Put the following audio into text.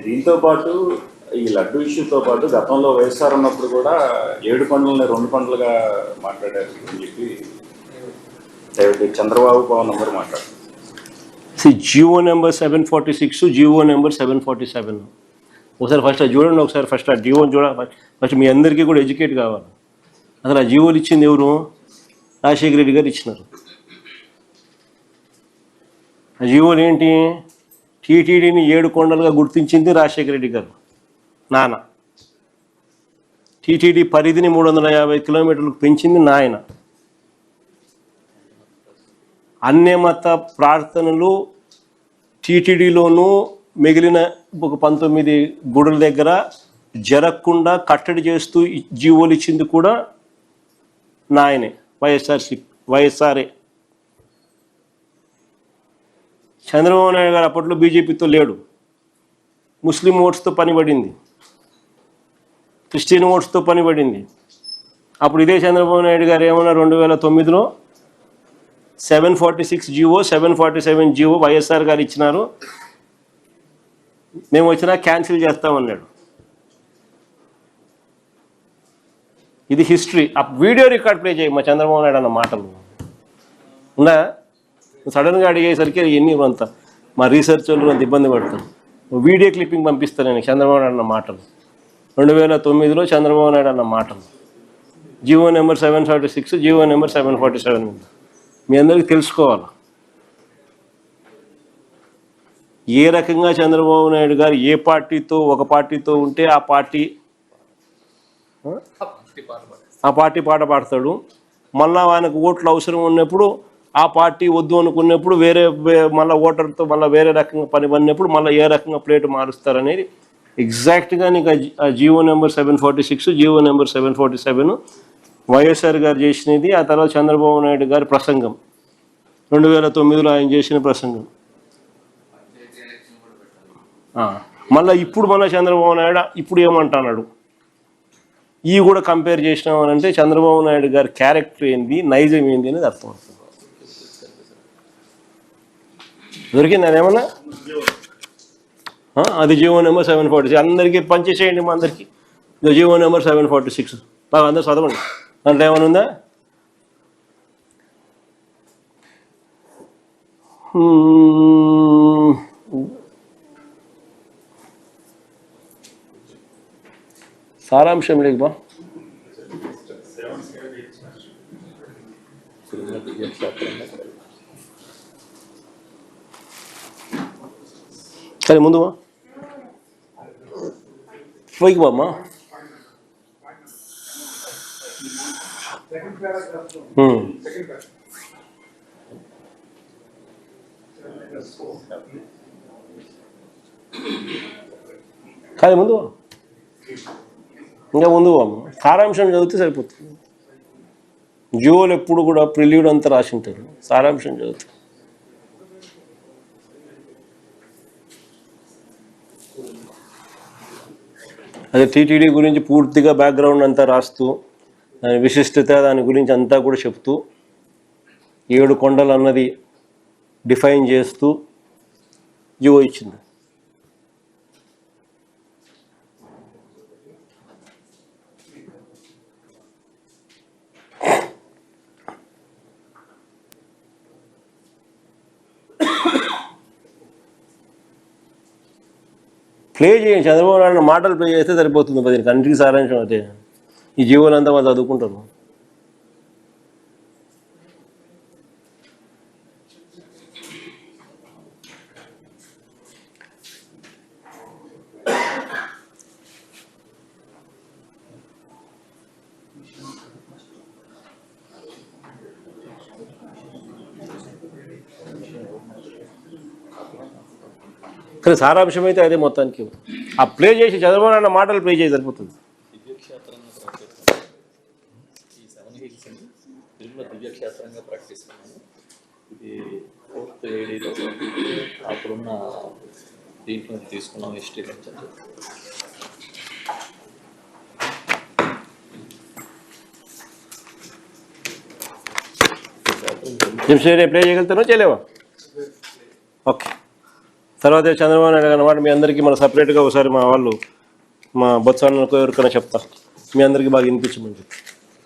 దీంతో పాటు ఈ లడ్డు ఇష్యూతో పాటు గతంలో వైఎస్ఆర్ ఉన్నప్పుడు కూడా 7 కొండలని 2 కొండలుగా మాట్లాడారు అని చెప్పి చంద్రబాబు పవన్ నంబర్ మాట్లాడారు. Jio number 746, Jio number 747. ఒకసారి ఫస్ట్ అది చూడండి, ఒకసారి ఫస్ట్ ఆ జియోని చూడాలి. ఫస్ట్ మీ అందరికీ కూడా ఎడ్యుకేట్ కావాలి. అసలు ఆ జియోలు ఇచ్చింది ఎవరు? రాజశేఖర రెడ్డి గారు ఇచ్చినారు. ఆ జియోలు ఏంటి? టీటీడీని 7 కొండలుగా గుర్తించింది రాజశేఖర రెడ్డి గారు నాన్న. టీటీడీ పరిధిని 350 కిలోమీటర్లకు పెంచింది నాయన. అన్యమత ప్రార్థనలు టీటీడీలోనూ మిగిలిన ఒక 19 గుడుల దగ్గర జరగకుండా కట్టడి చేస్తూ జీవోలు ఇచ్చింది కూడా నాయనే, వైఎస్ఆర్ఏ. చంద్రబాబు నాయుడు గారు అప్పట్లో బీజేపీతో లేడు. ముస్లిం ఓట్స్తో పనిపడింది, క్రిస్టియన్ ఓట్స్తో పనిపడింది. అప్పుడు ఇదే చంద్రబాబు నాయుడు గారు ఏమన్నా 2009లో 746 జియో 747 జియో వైఎస్ఆర్ గారు ఇచ్చినారు, మేము వచ్చినా క్యాన్సిల్ చేస్తామన్నాడు. ఇది హిస్టరీ. ఆ వీడియో రికార్డ్ ప్లే చేయి మా చంద్రబాబు నాయుడు అన్న మాటలు ఉన్నా. సడన్గా అడిగేసరికి ఎన్ని అంత మా రీసెర్చ్ వాళ్ళు అంత ఇబ్బంది పడతారు. వీడియో క్లిప్పింగ్ పంపిస్తాను నేను చంద్రబాబు నాయుడు అన్న మాటలు. 2009లో చంద్రబాబు నాయుడు అన్న మాటలు. జియో నెంబర్ 746, జియో నెంబర్ 747 మీ అందరికీ తెలుసుకోవాలి. ఏ రకంగా చంద్రబాబు నాయుడు గారు ఏ పార్టీతో ఒక పార్టీతో ఉంటే ఆ పార్టీ పాట పాడతాడు. మళ్ళా ఆయనకు ఓట్లు అవసరం ఉన్నప్పుడు ఆ పార్టీ వద్దు అనుకున్నప్పుడు వేరే మళ్ళీ ఓటర్తో మళ్ళీ వేరే రకంగా పని పడినప్పుడు మళ్ళీ ఏ రకంగా ప్లేట్ మారుస్తారనేది ఎగ్జాక్ట్గా నీకు ఆ జియో నెంబర్ 746, జియో నెంబర్ 747 వైఎస్ఆర్ గారు చేసినది. ఆ తర్వాత చంద్రబాబు నాయుడు గారి ప్రసంగం 2009లో ఆయన చేసిన ప్రసంగం. మళ్ళీ ఇప్పుడు మళ్ళీ చంద్రబాబు నాయుడు ఇప్పుడు ఏమంటున్నాడు? ఇవి కూడా కంపేర్ చేసినామనంటే చంద్రబాబు నాయుడు గారి క్యారెక్టర్ ఏంది, నైజం ఏంది అనేది అర్థమవుతుంది. దొరికింది అదేమన్నా? అది జియో నెంబర్ 746 అందరికీ పనిచేసేయండి. మా అందరికీ జియో నెంబర్ 746 బాగా అందరూ చదవండి. దాంట్లో ఏమైనా ఉందా? సారాంశం లేదు బా. సరే ముందు బా పోయికి బామ్మా. కానీ ముందు ఇంకా ముందు సారాంశం చదివితే సరిపోతుంది. జియోలు ఎప్పుడు కూడా ప్రిల్యూడ్ అంతా రాసింటారు, సారాంశం చదువుతారు. అదే టీటీడీ గురించి పూర్తిగా బ్యాక్గ్రౌండ్ అంతా రాస్తూ దాని విశిష్టత దాని గురించి అంతా కూడా చెప్తూ 7 కొండలు అన్నది డిఫైన్ చేస్తూ జియో ఇచ్చింది. ప్లే చేయండి, చంద్రబాబు నాయుడు మాటలు ప్లే చేస్తే సరిపోతుంది. 10 కంటికి సారాంశం అయితే ఈ జీవోలంతా వాళ్ళు చదువుకుంటారు. కానీ సారాంశం అయితే అదే మొత్తానికి. ఆ ప్లే చేసి చంద్రబాబు నాయుడు మాటలు ప్లే చేసి సరిపోతుంది. దివ్యక్షేత్రంగా ప్రకటిస్తున్నాను. ఇది 4th ADలో అప్పుడున్న దీంట్లో తీసుకున్నాం హిస్టరీ నుంచి. జంషెడ్ ప్లే చేయగలుగుతానో చేయలేవా? ఓకే. తర్వాత చంద్రబాబు నాయుడు అన్నమాట మీ అందరికీ మన సపరేట్గా ఒకసారి మా వాళ్ళు మా బొత్సాలకు ఎవరికైనా చెప్తా, మీ అందరికీ బాగా వినిపించమని చెప్పి.